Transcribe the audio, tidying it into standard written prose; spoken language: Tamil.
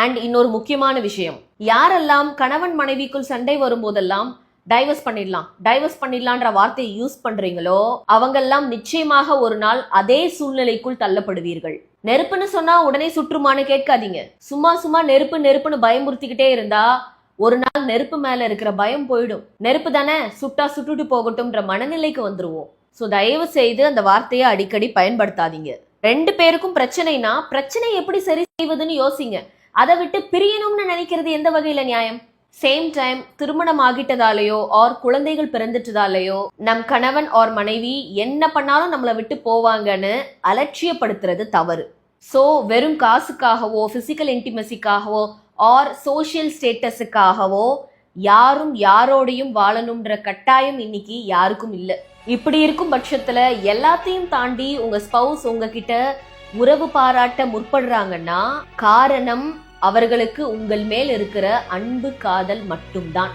அண்ட் இன்னொரு முக்கியமான விஷயம், யாரெல்லாம் கணவன் மனைவிக்குள் சண்டை வரும்போதெல்லாம் டைவர்ஸ் பண்ணிடலான்ற வார்த்தையை யூஸ் பண்றீங்களோ அவங்கெல்லாம் நிச்சயமாக ஒரு நாள் அதே சூழ்நிலைக்குள் தள்ளப்படுவீர்கள். நெருப்புன்னு சொன்னா உடனே சுற்றுமான்னு கேட்காதீங்க. சும்மா நெருப்புன்னு பயமுறுத்திக்கிட்டே இருந்தா ஒரு நாள் நெருப்பு மேல இருக்கிற பயம் போயிடும். நெருப்பு தானே, சுட்டா சுட்டுட்டு போகட்டும்ன்ற மனநிலைக்கு வந்துருவோம். சோ தயவு செய்து அந்த வார்த்தையை அடிக்கடி பயன்படுத்தாதீங்க. 2 பேருக்கும் பிரச்சனைனா பிரச்சனை எப்படி சரி செய்வதுன்னு யோசிங்க. அதை விட்டு பிரியணும்னு நினைக்கிறது எந்த வகையில நியாயம்? சேம் டைம் திருமணம் ஆகிட்டதாலேயோ ஆர் குழந்தைகள் பிறந்துட்டதாலேயோ நம் கணவன் ஆர் மனைவி என்ன பண்ணாலும் நம்மளை விட்டு போவாங்கன்னு அலட்சியப்படுத்துறது தவறு. ஸோ வெறும் காசுக்காகவோ பிசிக்கல் இன்டிமசிக்காகவோ ஆர் சோஷியல் ஸ்டேட்டஸுக்காகவோ யாரும் யாரோடையும் வாழணும்ன்ற கட்டாயம் இன்னைக்கு யாருக்கும் இல்லை. இப்படி இருக்கும் பட்சத்துல எல்லாத்தையும் தாண்டி உங்க ஸ்பௌஸ் உங்ககிட்ட உறவு பாராட்ட முற்படுறாங்கன்னா காரணம் அவர்களுக்கு உங்கள் மேல் இருக்கிற அன்பு காதல் மட்டும்தான்.